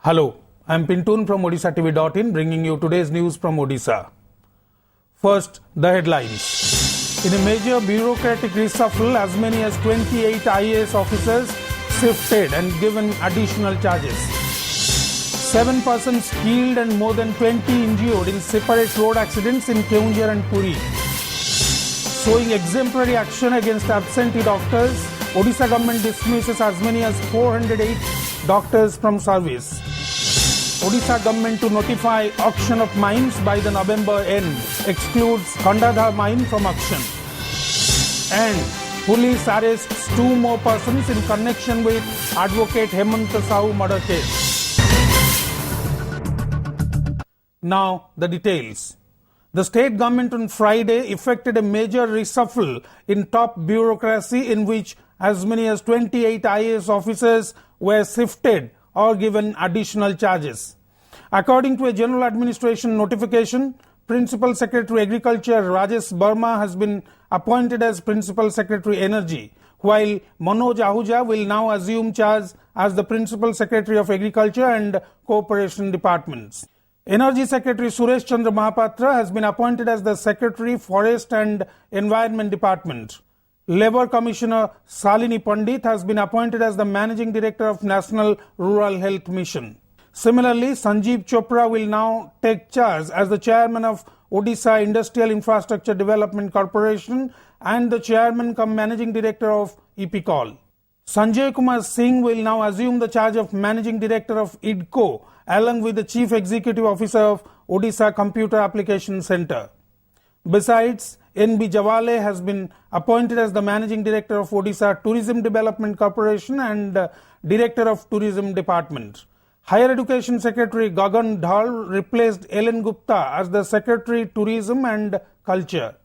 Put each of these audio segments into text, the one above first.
Hello, I am Pintun from OdishaTV.in bringing you today's news from Odisha. First, the headlines. In a major bureaucratic reshuffle, as many as 28 IAS officers shifted and given additional charges. 7 persons killed and more than 20 injured in separate road accidents in Keonjhar and Puri. Showing exemplary action against absentee doctors, Odisha government dismisses as many as 408 doctors from service. Odisha government to notify auction of mines by the November end excludes Khandadha mine from auction. And police arrests 2 more persons in connection with advocate Himanta Sahoo murder case. Now the details. The state government on Friday effected a major reshuffle in top bureaucracy in which as many as 28 IAS officers were shifted or given additional charges. According to a general administration notification, Principal Secretary Agriculture Rajesh Verma has been appointed as Principal Secretary Energy, while Manoj Ahuja will now assume charge as the Principal Secretary of Agriculture and Cooperation Departments. Energy Secretary Suresh Chandra Mahapatra has been appointed as the Secretary Forest and Environment Department. Labour Commissioner Salini Pandit has been appointed as the Managing Director of National Rural Health Mission. Similarly, Sanjeev Chopra will now take charge as the Chairman of Odisha Industrial Infrastructure Development Corporation and the Chairman cum Managing Director of EPCOL. Sanjay Kumar Singh will now assume the charge of Managing Director of IDCO along with the Chief Executive Officer of Odisha Computer Application Centre. Besides, N.B. Javale has been appointed as the Managing Director of Odisha Tourism Development Corporation and Director of Tourism Department. Higher Education Secretary Gagan Dhal replaced Ellen Gupta as the Secretary Tourism and Culture.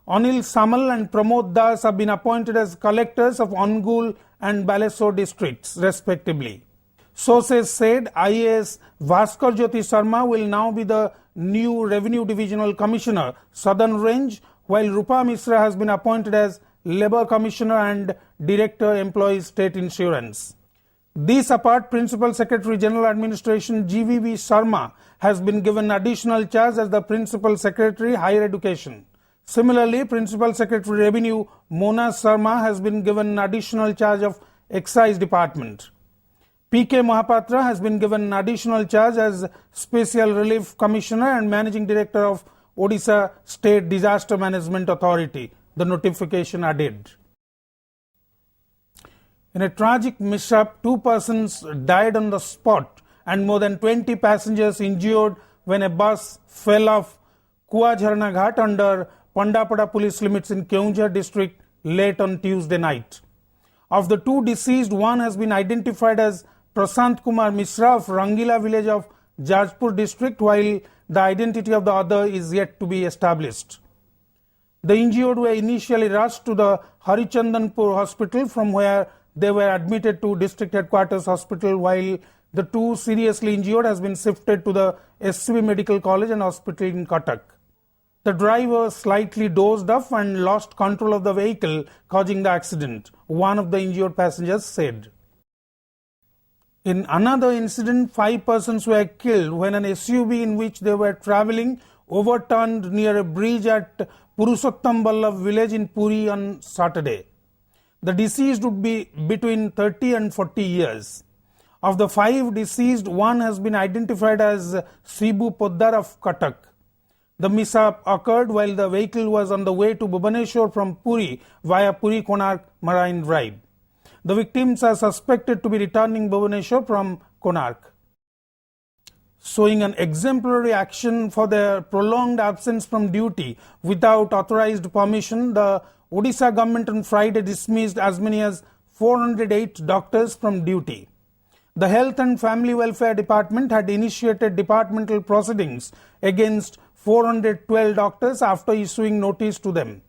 Anil Samal and Pramod Das have been appointed as collectors of Angul and Balesore districts, respectively. Sources said IAS Bhaskar Jyoti Sharma will now be the new Revenue Divisional Commissioner, Southern Range, while Rupa Mishra has been appointed as Labour Commissioner and Director Employees State Insurance. These apart, Principal Secretary General Administration GVV Sharma has been given additional charge as the Principal Secretary Higher Education. Similarly, Principal Secretary Revenue Mona Sharma has been given additional charge of Excise Department. PK Mahapatra has been given additional charge as Special Relief Commissioner and Managing Director of Odisha State Disaster Management Authority, the notification added. In a tragic mishap, 2 persons died on the spot and more than 20 passengers injured when a bus fell off Kuajharna Ghat under Pandapada police limits in Keonjhar district late on Tuesday night. Of the 2 deceased, one has been identified as Prashant Kumar Mishra of Rangila village of Jajpur district, while the identity of the other is yet to be established. The injured were initially rushed to the Harichandanpur hospital, from where they were admitted to district headquarters hospital, while the 2 seriously injured has been shifted to the SCB Medical College and Hospital in Cuttack. The driver slightly dozed off and lost control of the vehicle, causing the accident, one of the injured passengers said. In another incident, 5 persons were killed when an SUV in which they were travelling overturned near a bridge at Purushottam Vallabh village in Puri on Saturday. The deceased would be between 30 and 40 years. Of the 5 deceased, one has been identified as Sibu Poddar of Cuttack. The mishap occurred while the vehicle was on the way to Bhubaneswar from Puri via Puri-Konark Marine Drive. The victims are suspected to be returning Bhubaneswar from Konark. Showing an exemplary action for their prolonged absence from duty without authorized permission, the Odisha government on Friday dismissed as many as 408 doctors from duty. The Health and Family Welfare Department had initiated departmental proceedings against 412 doctors after issuing notice to them.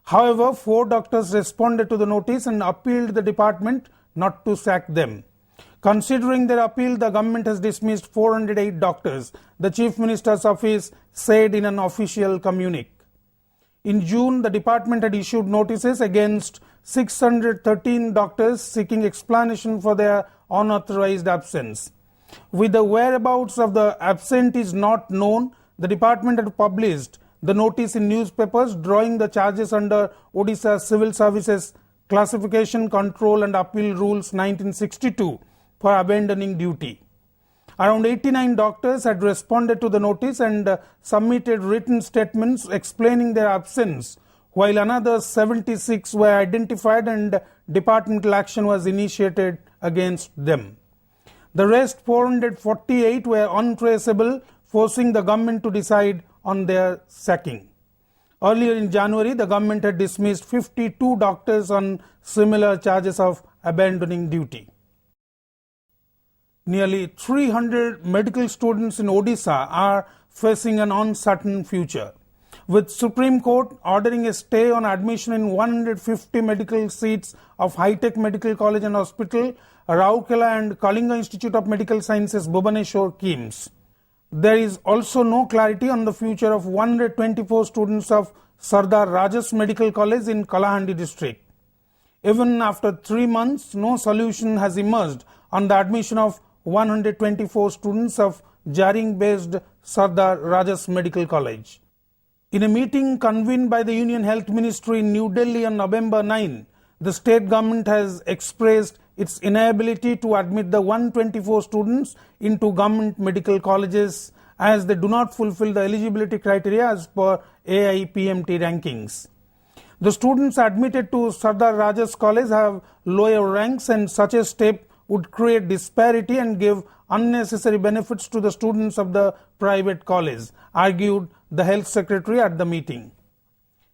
However, 4 doctors responded to the notice and appealed the department not to sack them. Considering their appeal, the government has dismissed 408 doctors, the Chief Minister's office said in an official communique. In June, the department had issued notices against 613 doctors seeking explanation for their unauthorized absence. With the whereabouts of the absentees not known, the department had published the notice in newspapers drawing the charges under Odisha Civil Services Classification, Control and Appeal Rules 1962 for abandoning duty. Around 89 doctors had responded to the notice and submitted written statements explaining their absence, while another 76 were identified and departmental action was initiated against them. The rest 448 were untraceable, forcing the government to decide on their sacking. Earlier in January, the government had dismissed 52 doctors on similar charges of abandoning duty. Nearly 300 medical students in Odisha are facing an uncertain future, with Supreme Court ordering a stay on admission in 150 medical seats of High-Tech Medical College and Hospital, Rourkela and Kalinga Institute of Medical Sciences, Bhubaneswar, KIMS. There is also no clarity on the future of 124 students of Sardar Rajas Medical College in Kalahandi district. Even after 3 months, no solution has emerged on the admission of 124 students of Jaring-based Sardar Rajas Medical College. In a meeting convened by the Union Health Ministry in New Delhi on November 9, the state government has expressed its inability to admit the 124 students into government medical colleges as they do not fulfill the eligibility criteria as per AIPMT rankings. The students admitted to Sardar Rajas College have lower ranks, and such a step would create disparity and give unnecessary benefits to the students of the private college, argued the health secretary at the meeting.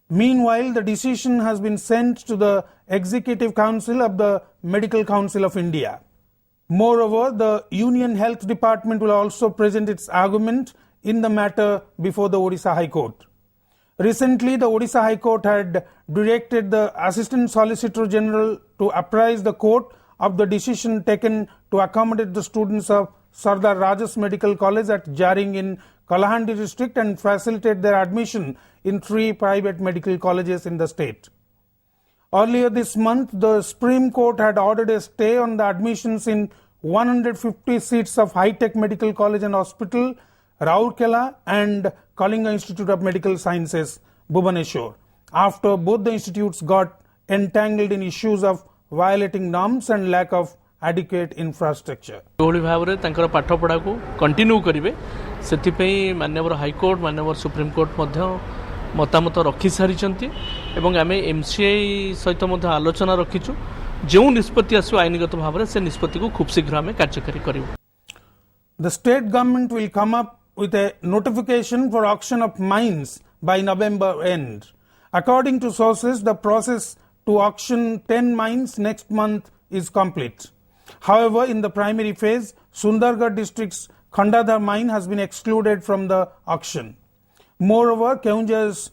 Meanwhile, the decision has been sent to the Executive Council of the Medical Council of India. Moreover, the Union Health Department will also present its argument in the matter before the Odisha High Court. Recently, the Odisha High Court had directed the Assistant Solicitor General to apprise the court of the decision taken to accommodate the students of Sardar Rajas Medical College at Jaring in Kalahandi district and facilitate their admission in 3 private medical colleges in the state. Earlier this month, the Supreme Court had ordered a stay on the admissions in 150 seats of High-Tech Medical College and Hospital, Rourkela and Kalinga Institute of Medical Sciences, Bhubaneswar, after both the institutes got entangled in issues of violating norms and lack of adequate infrastructure. जोली भाव रे तांकर पाठ पढ़ा को continue करिवे सेति माननीय high court माननीय सुप्रीम कोर्ट मतामत रखी सारी एवं आम एमसीआई सहित आलोचना रखीचु जो निष्पत्ति आसो आईनगत भाव में से निष्पत्ति को खूब शीघ्र आम कार्यकारी करूँ. The state government will come up with a notification for auction of mines by November end. According to sources, the process to auction 10 mines next month is complete. However, in the primary phase, Sundargarh district's Khandadhar mine has been excluded from the auction. Moreover, Keonjhar's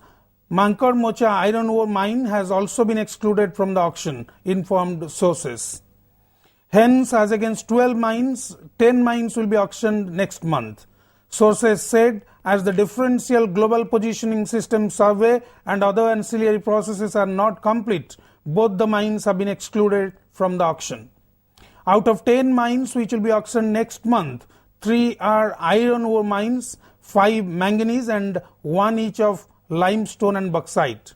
Mankar Mocha iron ore mine has also been excluded from the auction, informed sources. Hence, as against 12 mines, 10 mines will be auctioned next month. Sources said as the differential global positioning system survey and other ancillary processes are not complete, both the mines have been excluded from the auction. Out of 10 mines which will be auctioned next month, 3 are iron ore mines, 5 manganese and 1 each of limestone and bauxite.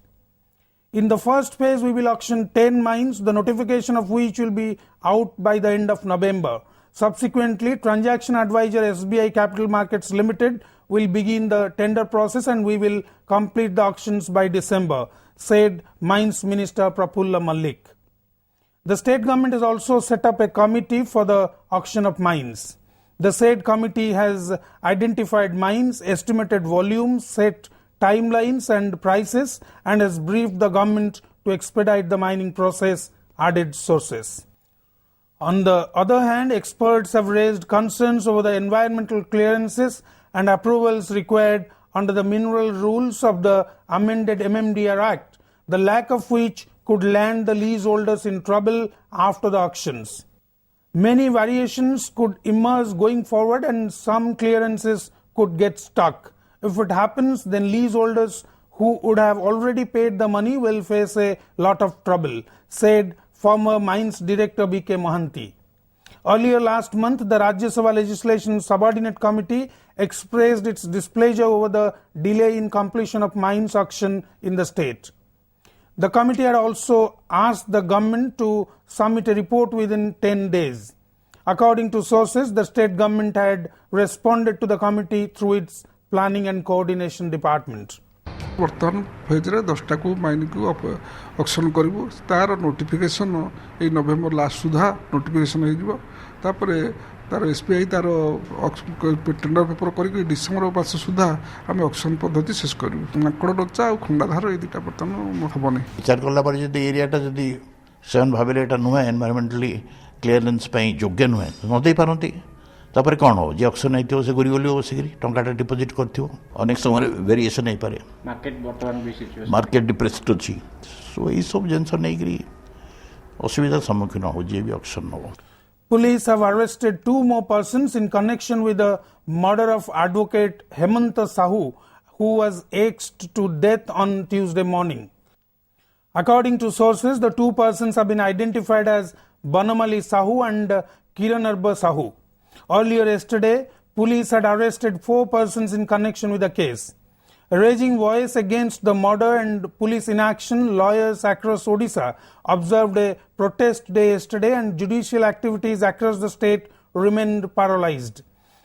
In the first phase, we will auction 10 mines, the notification of which will be out by the end of November. Subsequently, Transaction Advisor SBI Capital Markets Limited will begin the tender process and we will complete the auctions by December, said Mines Minister Prafulla Malik. The state government has also set up a committee for the auction of mines. The said committee has identified mines, estimated volumes, set timelines and prices, and has briefed the government to expedite the mining process, added sources. On the other hand, experts have raised concerns over the environmental clearances and approvals required under the mineral rules of the amended MMDR Act, the lack of which could land the leaseholders in trouble after the auctions. Many variations could emerge going forward and some clearances could get stuck. If it happens, then leaseholders who would have already paid the money will face a lot of trouble, said former Mines Director B.K. Mohanty. Earlier last month, the Rajya Sabha Legislation Subordinate Committee expressed its displeasure over the delay in completion of mines auction in the state. The committee had also asked the government to submit a report within 10 days. According to sources, the state government had responded to the committee through its Planning and Coordination Department. बर्तमान फेज्रे 10टा को mine को auction करूँ तार notification ये नवेम्बर last सुधा notification hopper तार SPI तार tender paper करके December मास सुधा आम ऑक्शन पद्धति शेष करूँ माकड़ डचा और खंडाधार ये दुटा बर्तमान हेनी विचार कलापर जब एरियाटा जदि से भाव नुहे एनवायरमेंटली क्लीयरेन्स योग्य नुहे न दे पारती तापर कौन हो जी ऑक्शन होती से गुरी गली बसिक टाटा डिपोजिट करनेक समय वेरिएशन हो पारे मार्केट डिप्रेस्ड अच्छी सो यही सब जिनस नहीं असुविधा सम्मुखीन हो जी भी ऑक्शन हो. Police have arrested 2 more persons in connection with the murder of advocate Himanta Sahoo, who was axed to death on Tuesday morning. According to sources, the 2 persons have been identified as Banamali Sahoo and Kiranarba Sahoo. Earlier yesterday, police had arrested 4 persons in connection with the case. Raising voice against the murder and police inaction, lawyers across Odisha observed a protest day yesterday and judicial activities across the state remained paralyzed.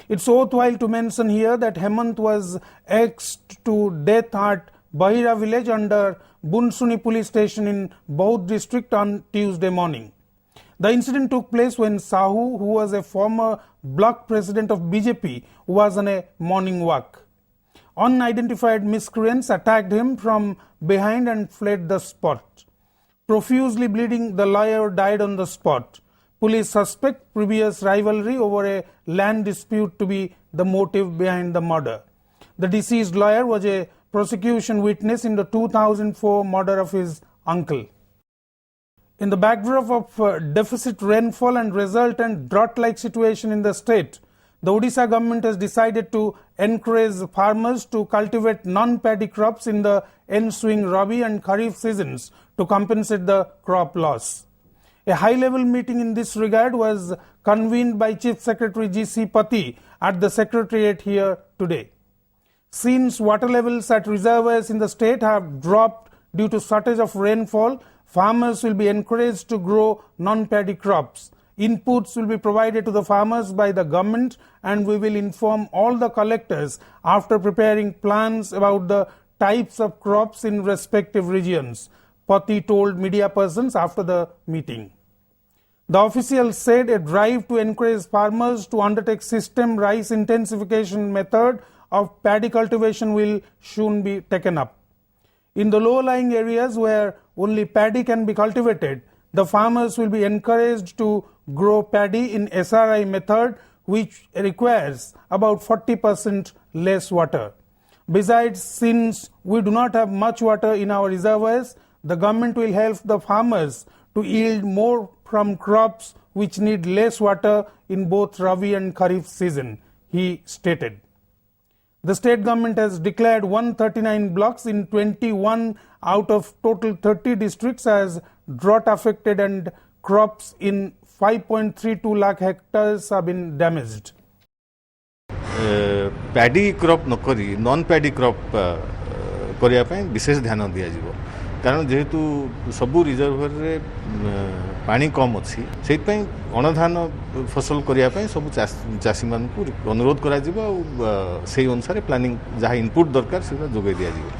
It's worthwhile to mention here that Hemant was axed to death at Bahira village under Bunsuni police station in Baud district on Tuesday morning. The incident took place when Sahu, who was a former block president of BJP, was on a morning walk. Unidentified miscreants attacked him from behind and fled the spot. Profusely bleeding, the lawyer died on the spot. Police suspect previous rivalry over a land dispute to be the motive behind the murder. The deceased lawyer was a prosecution witness in the 2004 murder of his uncle. In the backdrop of deficit rainfall and resultant drought-like situation in the state, the Odisha government has decided to encourage farmers to cultivate non-paddy crops in the ensuing Rabi and Kharif seasons to compensate the crop loss. A high-level meeting in this regard was convened by Chief Secretary G.C. Pati at the Secretariat here today. Since water levels at reservoirs in the state have dropped due to shortage of rainfall, farmers will be encouraged to grow non-paddy crops. Inputs will be provided to the farmers by the government, and we will inform all the collectors after preparing plans about the types of crops in respective regions, Pati told media persons after the meeting. The official said a drive to encourage farmers to undertake system rice intensification method of paddy cultivation will soon be taken up. In the low-lying areas where only paddy can be cultivated, the farmers will be encouraged to grow paddy in SRI method, which requires about 40% less water. Besides, since we do not have much water in our reservoirs, the government will help the farmers to yield more from crops which need less water in both Rabi and Kharif season, he stated. The state government has declared 139 blocks in 21 out of total 30 districts as drought affected, and crops in 5.32 lakh hectares have been damaged. Paddy crop न करी non paddy crop करिया पय विशेष ध्यान दिया जिवो कारण जेहेतु सबु रिजर्वर रे पानी कम अछि सेहि पय अनधान फसल करिया पय सब चासी मान को अनुरोध करा जिवो सेहि अनुसार प्लानिंग जहा इनपुट दरकार सेटा जोगे दिया जिवो.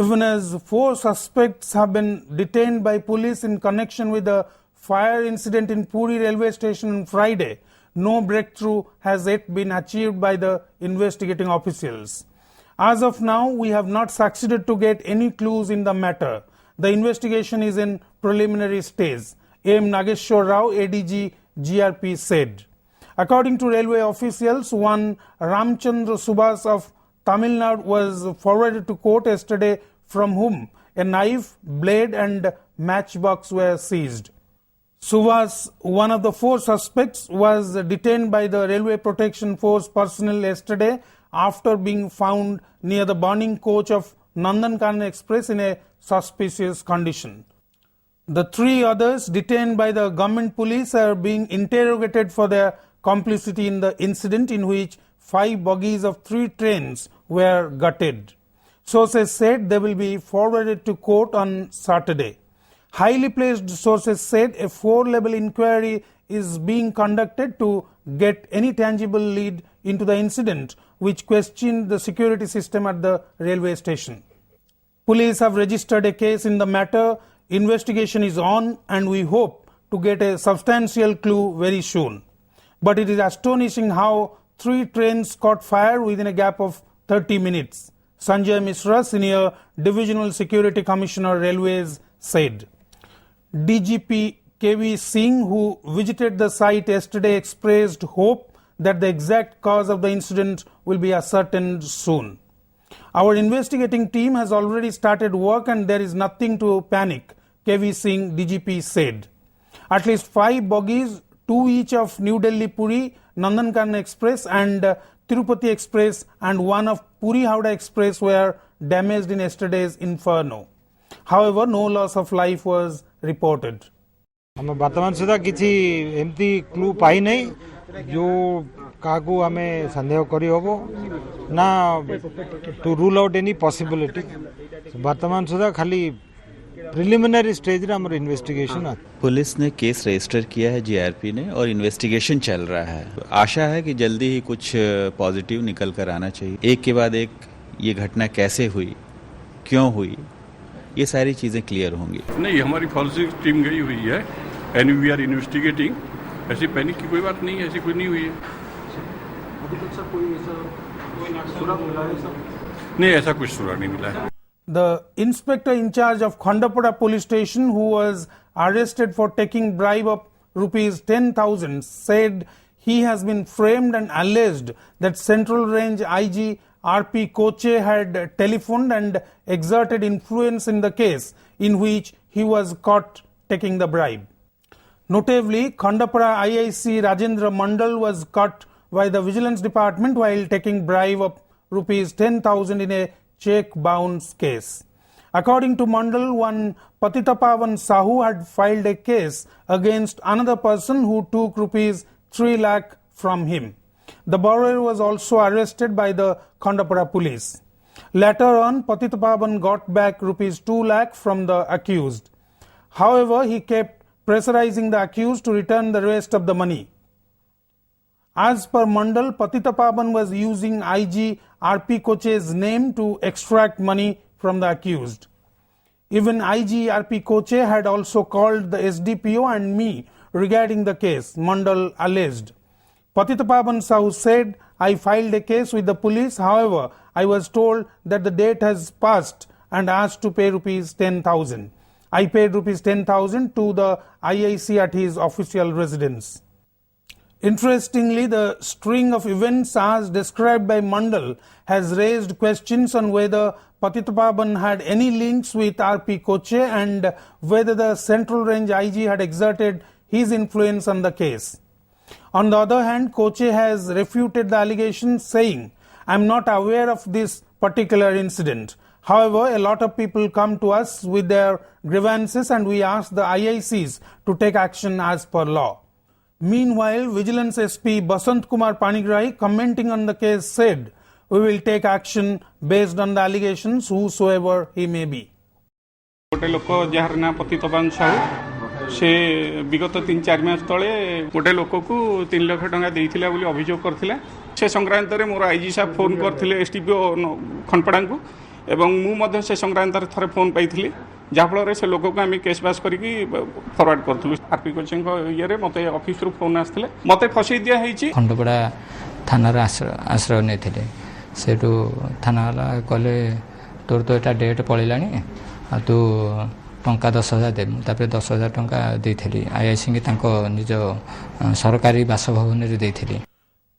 Even as 4 suspects have been detained by police in connection with the fire incident in Puri railway station on Friday, no breakthrough has yet been achieved by the investigating officials. As of now, we have not succeeded to get any clues in the matter. The investigation is in preliminary stage, M. Nageshwar Rao, ADG GRP said. According to railway officials, one Ramchandra Subhas of Tamil Nadu was forwarded to court yesterday, from whom a knife, blade and matchbox were seized. Subhas, one of the 4 suspects, was detained by the Railway Protection Force personnel yesterday after being found near the burning coach of Nandankanan Express in a suspicious condition. The 3 others detained by the government police are being interrogated for their complicity in the incident in which 5 bogies of 3 trains were gutted. Sources said they will be forwarded to court on Saturday. Highly placed sources said a 4-level inquiry is being conducted to get any tangible lead into the incident, which questioned the security system at the railway station. Police have registered a case in the matter. Investigation is on and we hope to get a substantial clue very soon. But it is astonishing how 3 trains caught fire within a gap of 30 minutes. Sanjay Mishra, Senior Divisional Security Commissioner, Railways, said. DGP KV Singh, who visited the site yesterday, expressed hope that the exact cause of the incident will be ascertained soon. Our investigating team has already started work and there is nothing to panic, KV Singh, DGP, said. At least 5 bogies, 2 each of New Delhi Puri, Nandankanan Express and Tirupati Express and 1 of Puri Howrah Express were damaged in yesterday's inferno. However, no loss of life was reported. हम वर्तमान सुधा किसी एमती clue पाई नहीं जो काकू हमें संदेह करी होबो ना to rule out any possibility वर्तमान सुधा खाली प्रिलिमिनरी स्टेज रे हमर इन्वेस्टिगेशन है। पुलिस ने केस रजिस्टर किया है जीआरपी ने और इन्वेस्टिगेशन चल रहा है। आशा है कि जल्दी ही कुछ पॉजिटिव निकल कर आना चाहिए। एक के बाद एक ये घटना कैसे हुई, क्यों हुई, ये सारी चीजें क्लियर होंगी। नहीं, हमारी फॉरेंसिक टीम गई हुई है एंड वी आर इन्वेस्टिगेटिंग। ऐसी पैनिक की कोई बात नहीं है, ऐसी कोई नहीं हुई है। अभी तक सर कोई सुराग मिला है सर? नहीं, ऐसा कुछ सुराग नहीं मिला है। The inspector in charge of Khandapura police station, who was arrested for taking bribe of rupees 10,000, said he has been framed and alleged that Central Range IG RP Koche had telephoned and exerted influence in the case in which he was caught taking the bribe. Notably, Khandapura IIC Rajendra Mandal was caught by the Vigilance Department while taking bribe of rupees 10,000 in a check bounce case. According to Mandal, one Patitapavan Sahoo had filed a case against another person who took rupees 3 lakh from him. The borrower was also arrested by the Khandapura police. Later on, Patitapavan got back rupees 2 lakh from the accused. However, he kept pressurizing the accused to return the rest of the money. As per Mandal, Patitapavan was using IG RP Koche's name to extract money from the accused. Even IG RP Koche had also called the SDPO and me regarding the case, Mandal alleged. Patitapavan Sahoo said, I filed a case with the police. However, I was told that the date has passed and asked to pay rupees 10,000. I paid rupees 10,000 to the IIC at his official residence. Interestingly, the string of events as described by Mandal has raised questions on whether Patitapavan had any links with RP Koche and whether the Central Range IG had exerted his influence on the case. On the other hand, Koche has refuted the allegation, saying, I am not aware of this particular incident. However, a lot of people come to us with their grievances and we ask the IICs to take action as per law. Meanwhile, Vigilance SP Basant Kumar Panigrahi, commenting on the case, said, we will take action based on the allegations, whosoever he may be. गोटे लोक jar ना पतितपावन साहू से विगत 3-4 मास तले गोटे लोक को 3 लाख टंका देइथिला बोली अभियोग करथिला। से संक्रांत रे मोर आईजी साहब फोन करथिले एसटीपीओ खनपड़ा को एवं मु मध्य से संक्रांत रे थरे फोन पाइथिली जा फल रे से लोक को आमी केस पास करके फॉरवर्ड करथलु। आरपी कोचिंग ये रे मते ऑफिस रो फोन आस्थिले मते फसई दिया हेची। खंडपड़ा थाना रे आश्रय नेथिले सेटू थाना वाला कहले तोर तो एटा डेट पळिलानी आ तू टंका 10,000 दे तापर 10,000 टंका देथिली आईआईसी के तांको निज सरकारी बासभवन रे देथिली।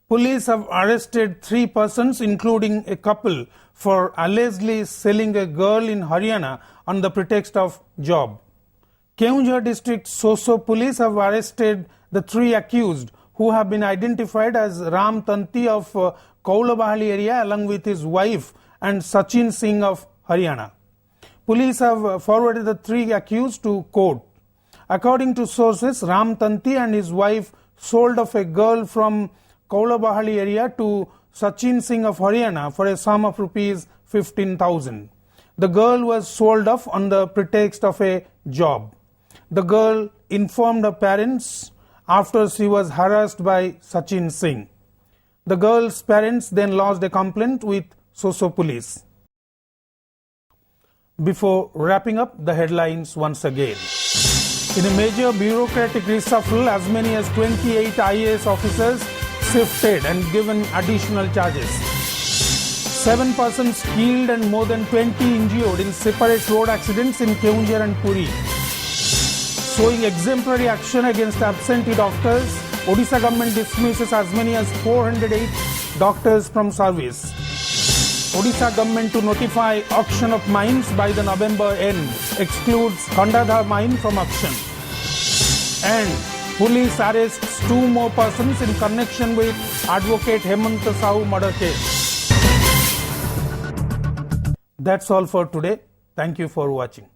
Police have arrested 3 persons, including a couple, for allegedly selling a girl in Haryana on the pretext of job. Keonjhar district Soso police have arrested the 3 accused, who have been identified as Ram Tanti of Kaulabahali area along with his wife and Sachin Singh of Haryana. Police have forwarded the 3 accused to court. According to sources, Ram Tanti and his wife sold off a girl from Kaulabahali area to Sachin Singh of Haryana for a sum of rupees 15,000. The girl was sold off on the pretext of a job. The girl informed her parents after she was harassed by Sachin Singh. The girl's parents then lodged a complaint with Soso police. Before wrapping up, the headlines once again. In a major bureaucratic reshuffle, as many as 28 IAS officers shifted and given additional charges. 7 persons killed and more than 20 injured in separate road accidents in Keonjhar and Puri. Showing exemplary action against absentee doctors, Odisha government dismisses as many as 408 doctors from service. Odisha government to notify auction of mines by the November end excludes Khandadhar mine from auction. And police arrests 2 more persons in connection with advocate Himanta Sahoo murder case. That's all for today. Thank you for watching.